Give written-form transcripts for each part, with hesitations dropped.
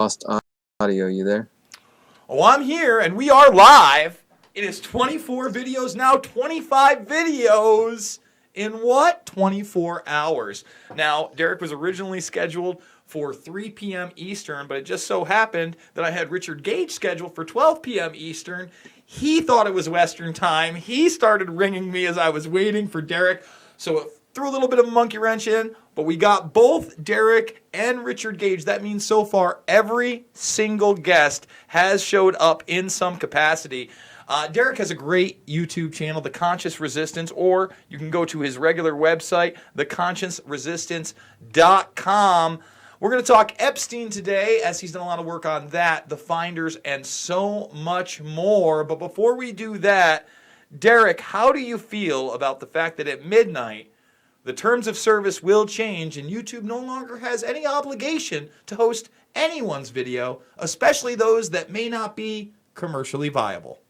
lost audio. You there? Oh, I'm here and we are live. It is 24 videos now, 25 videos in what? 24 hours. Now, Derek was originally scheduled for 3 p.m. Eastern, but it just so happened that I had Richard Gage scheduled for 12 p.m. Eastern. He thought it was Western time. He started ringing me as I was waiting for Derek. So it threw a little bit of a monkey wrench in, but we got both Derek and Richard Gage. That means so far every single guest has showed up in some capacity. Derek has a great YouTube channel, The Conscious Resistance, or you can go to his regular website, theconsciousresistance.com. We're going to talk Epstein today, as he's done a lot of work on that, the finders, and so much more. But before we do that, Derek, how do you feel about the fact that at midnight, the terms of service will change and YouTube no longer has any obligation to host anyone's video, especially those that may not be commercially viable?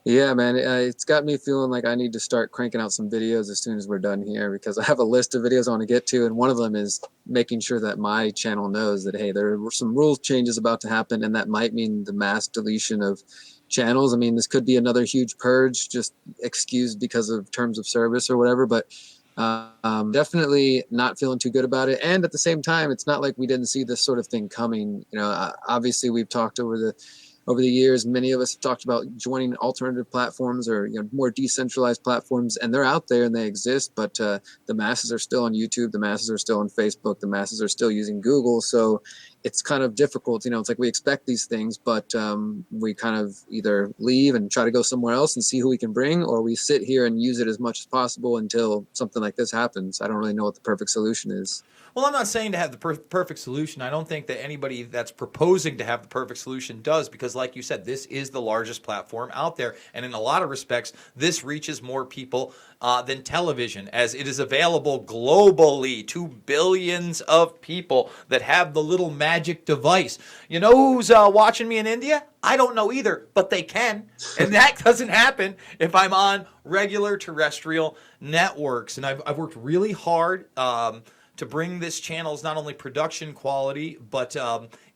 Yeah, man. It's got me feeling like I need to start cranking out some videos as soon as we're done here, because I have a list of videos I want to get to, and one of them is making sure that my channel knows that, hey, there were some rules changes about to happen, and that might mean the mass deletion of channels. I mean, this could be another huge purge, just excused because of terms of service or whatever, but definitely not feeling too good about it. And at the same time, it's not like we didn't see this sort of thing coming. Obviously we've talked over the years, many of us have talked about joining alternative platforms or more decentralized platforms, and they're out there and they exist, but the masses are still on YouTube, the masses are still on Facebook, the masses are still using Google. So it's kind of difficult. It's like we expect these things, but we kind of either leave and try to go somewhere else and see who we can bring, or we sit here and use it as much as possible until something like this happens. I don't really know what the perfect solution is. Well, I'm not saying to have the perfect solution. I don't think that anybody that's proposing to have the perfect solution does, because like you said, this is the largest platform out there. And in a lot of respects, this reaches more people than television, as it is available globally to billions of people that have the little magic device. You know who's watching me in India? I don't know either, but they can. And that doesn't happen if I'm on regular terrestrial networks. And I've worked really hard to bring this channel's not only production quality, but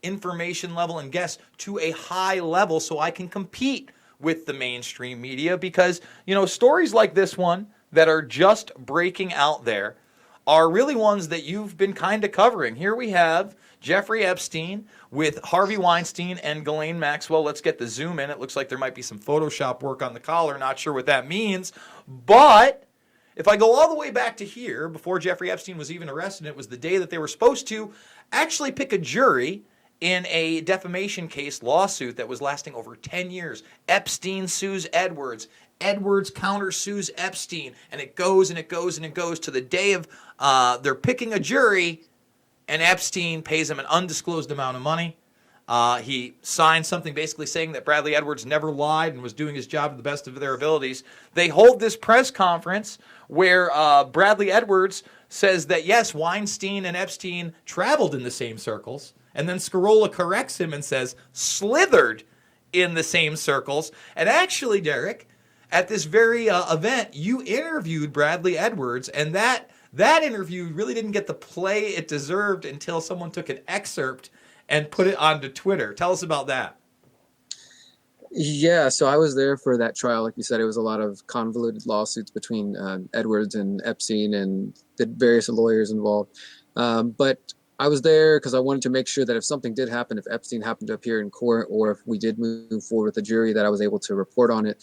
information level and guests to a high level so I can compete with the mainstream media, because, stories like this one that are just breaking out there are really ones that you've been kind of covering. Here we have Jeffrey Epstein with Harvey Weinstein and Ghislaine Maxwell. Let's get the zoom in. It looks like there might be some Photoshop work on the collar. Not sure what that means, but if I go all the way back to here, before Jeffrey Epstein was even arrested, it was the day that they were supposed to actually pick a jury in a defamation case lawsuit that was lasting over 10 years. Epstein sues Edwards. Edwards countersues Epstein. And it goes and it goes and it goes to the day of they're picking a jury, and Epstein pays him an undisclosed amount of money. He signed something basically saying that Bradley Edwards never lied and was doing his job to the best of their abilities. They hold this press conference where Bradley Edwards says that, yes, Weinstein and Epstein traveled in the same circles. And then Scarola corrects him and says slithered in the same circles. And actually, Derek, at this very event, you interviewed Bradley Edwards, and that interview really didn't get the play it deserved until someone took an excerpt and put it onto Twitter. Tell us about that. Yeah, so I was there for that trial. Like you said, it was a lot of convoluted lawsuits between Edwards and Epstein and the various lawyers involved. But I was there because I wanted to make sure that if something did happen, if Epstein happened to appear in court, or if we did move forward with a jury, that I was able to report on it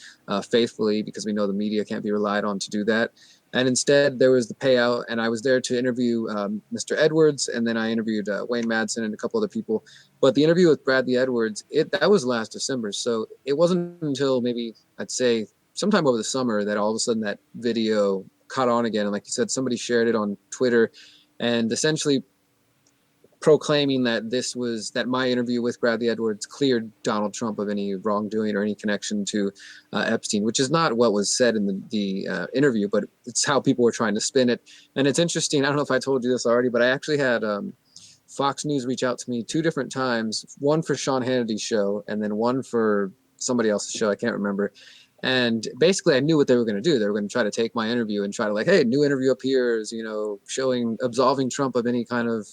faithfully, because we know the media can't be relied on to do that. And instead, there was the payout, and I was there to interview Mr. Edwards, and then I interviewed Wayne Madsen and a couple other people. But the interview with Bradley Edwards, that was last December, so it wasn't until maybe, I'd say, sometime over the summer that all of a sudden that video caught on again. And like you said, somebody shared it on Twitter, and essentially proclaiming that that my interview with Bradley Edwards cleared Donald Trump of any wrongdoing or any connection to Epstein, which is not what was said in the interview, but it's how people were trying to spin it. And it's interesting. I don't know if I told you this already, but I actually had Fox News reach out to me 2 different times, one for Sean Hannity's show and then one for somebody else's show. I can't remember. And basically I knew what they were going to do. They were going to try to take my interview and try to, like, hey, new interview appears, showing, absolving Trump of any kind of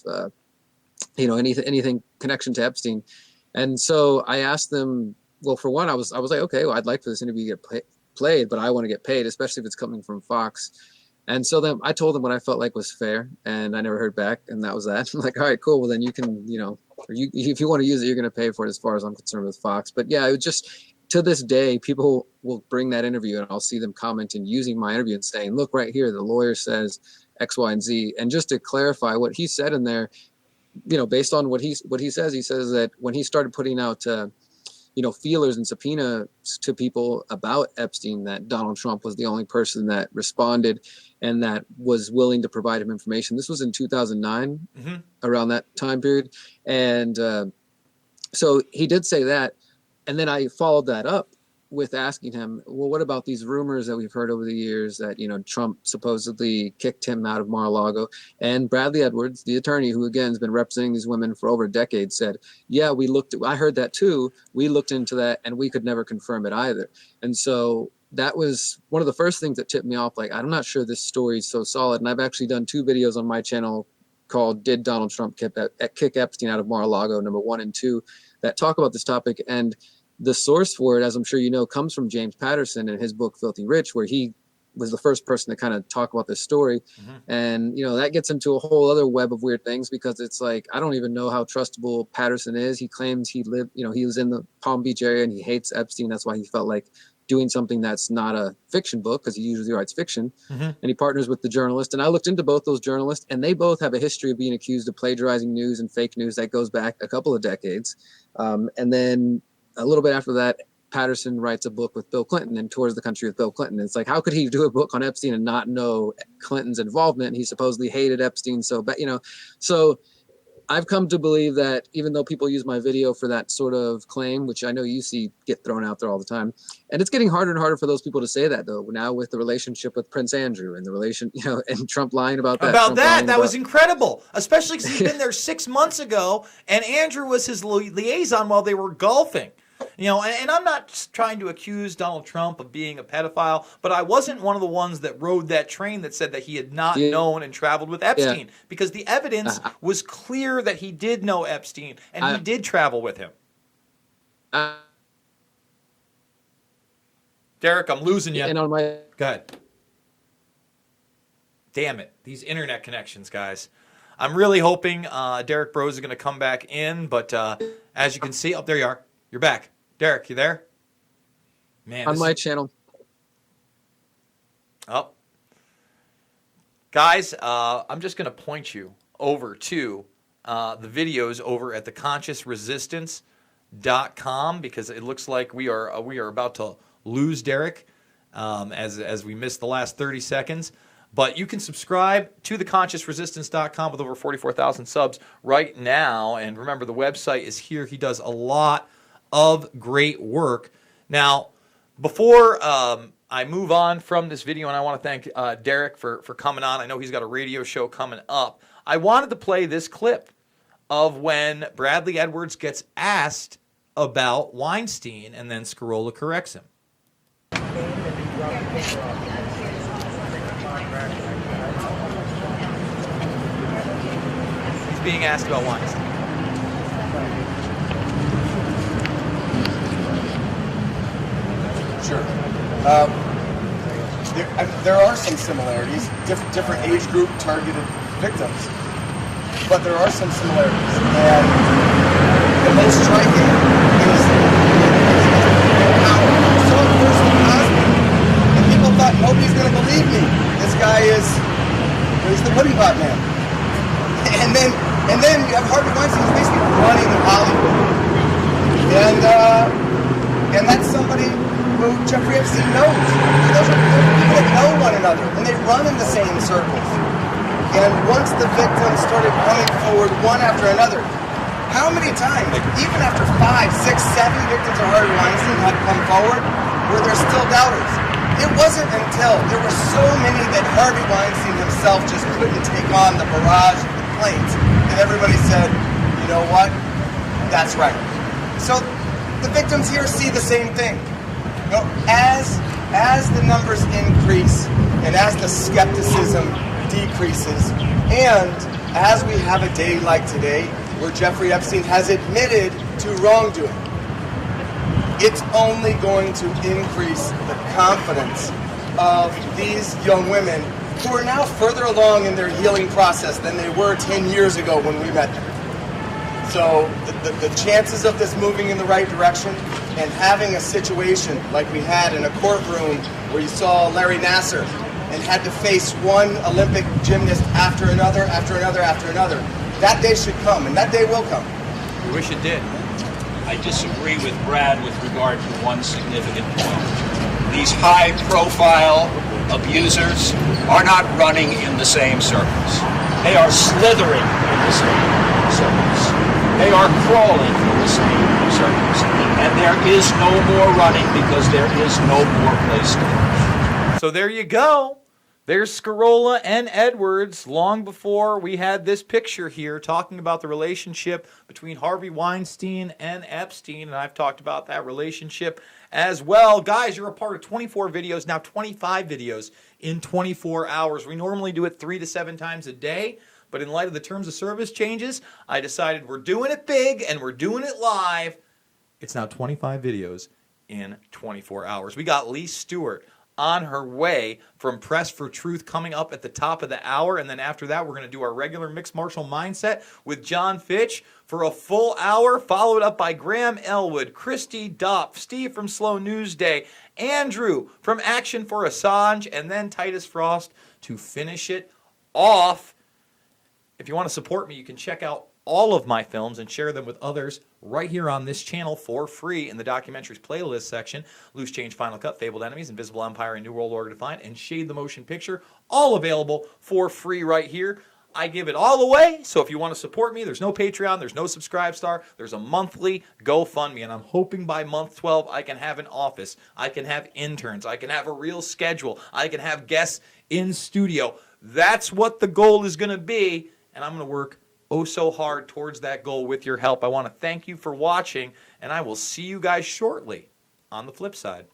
anything connection to Epstein. And so I asked them, well, for one, I was like, okay, well, I'd like for this interview to get played, but I want to get paid, especially if it's coming from Fox. And so then I told them what I felt like was fair, and I never heard back, and that was that. I'm like, all right, cool. Well, then you can, if you want to use it, you're going to pay for it, as far as I'm concerned with Fox. But yeah, it was just, to this day, people will bring that interview, and I'll see them commenting using my interview and saying, look right here, the lawyer says X, Y, and Z. And just to clarify what he said in there, based on what he says that when he started putting out feelers and subpoenas to people about Epstein, that Donald Trump was the only person that responded and that was willing to provide him information. This was in 2009, around that time period. And so he did say that. And then I followed that up with asking him, well, what about these rumors that we've heard over the years that, Trump supposedly kicked him out of Mar-a-Lago? And Bradley Edwards, the attorney who, again, has been representing these women for over a decade, said, yeah, I heard that too. We looked into that and we could never confirm it either. And so that was one of the first things that tipped me off. Like, I'm not sure this story is so solid. And I've actually done 2 videos on my channel called Did Donald Trump Kick Epstein Out of Mar-a-Lago, number 1 and 2, that talk about this topic. And the source for it, as I'm sure you know, comes from James Patterson in his book Filthy Rich, where he was the first person to kind of talk about this story. And that gets into a whole other web of weird things, because it's like, I don't even know how trustable Patterson is. He claims he was in the Palm Beach area and he hates Epstein. That's why he felt like doing something that's not a fiction book, because he usually writes fiction. And he partners with the journalist. And I looked into both those journalists, and they both have a history of being accused of plagiarizing news and fake news that goes back a couple of decades. And then a little bit after that, Patterson writes a book with Bill Clinton and tours the country with Bill Clinton. It's like, how could he do a book on Epstein and not know Clinton's involvement? He supposedly hated Epstein. So I've come to believe that even though people use my video for that sort of claim, which I know you see get thrown out there all the time, and it's getting harder and harder for those people to say that, though, now with the relationship with Prince Andrew and the relation, and Trump lying about that. That was incredible, especially because he'd been there 6 months ago, and Andrew was his liaison while they were golfing. And I'm not trying to accuse Donald Trump of being a pedophile, but I wasn't one of the ones that rode that train that said that he had not known and traveled with Epstein, because the evidence was clear that he did know Epstein and he did travel with him. Derek, I'm losing you. Go ahead. Damn it. These internet connections, guys. I'm really hoping Derek Bros is going to come back in, but as you can see, there you are. You're back. Derek, you there? Man, on my channel. Oh. Guys, I'm just going to point you over to the videos over at theconsciousresistance.com, because it looks like we are about to lose Derek as we missed the last 30 seconds. But you can subscribe to theconsciousresistance.com with over 44,000 subs right now. And remember, the website is here. He does a lot of great work. Now, before I move on from this video, and I want to thank Derek for coming on. I know he's got a radio show coming up. I wanted to play this clip of when Bradley Edwards gets asked about Weinstein, and then Scarola corrects him. He's being asked about Weinstein. Sure. There are some similarities, different age group targeted victims, but there are some similarities. And the most striking is how so first Cosby, and people thought nobody's going to believe me. This guy he's the pudding pot man. And then you have Harvey Weinstein who's basically running Hollywood. And that's somebody who Jeffrey Epstein knows. Those are people that know one another, and they run in the same circles. And once the victims started coming forward one after another, how many times, even after 5, 6, 7 victims of Harvey Weinstein had come forward, were there still doubters? It wasn't until there were so many that Harvey Weinstein himself just couldn't take on the barrage of complaints that everybody said, you know what, that's right. So the victims here see the same thing. You know, as the numbers increase and as the skepticism decreases, and as we have a day like today where Jeffrey Epstein has admitted to wrongdoing, it's only going to increase the confidence of these young women who are now further along in their healing process than they were 10 years ago when we met them. So the chances of this moving in the right direction and having a situation like we had in a courtroom where you saw Larry Nassar and had to face one Olympic gymnast after another, after another, after another, that day should come, and that day will come. We wish it did. I disagree with Brad with regard to one significant point. These high-profile abusers are not running in the same circles. They are slithering in the same circles. They are crawling in the same circles. And there is no more running because there is no more place to go. So there you go. There's Scarola and Edwards long before we had this picture here talking about the relationship between Harvey Weinstein and Epstein. And I've talked about that relationship as well. Guys, you're a part of 24 videos, now 25 videos in 24 hours. We normally do it 3 to 7 times a day. But in light of the terms of service changes, I decided we're doing it big and we're doing it live. It's now 25 videos in 24 hours. We got Lee Stewart on her way from Press for Truth coming up at the top of the hour. And then after that, we're going to do our regular Mixed Martial Mindset with John Fitch for a full hour, followed up by Graham Elwood, Christy Dopp, Steve from Slow News Day, Andrew from Action for Assange, and then Titus Frost to finish it off. If you want to support me, you can check out all of my films and share them with others right here on this channel for free in the documentaries playlist section. Loose Change, Final Cut, Fabled Enemies, Invisible Empire, and New World Order Defined, and Shade the Motion Picture, all available for free right here. I give it all away, so if you want to support me, there's no Patreon, there's no Subscribe Star, there's a monthly GoFundMe, and I'm hoping by month 12 I can have an office, I can have interns, I can have a real schedule, I can have guests in studio. That's what the goal is going to be, and I'm going to work oh so hard towards that goal with your help. I want to thank you for watching, and I will see you guys shortly on the flip side.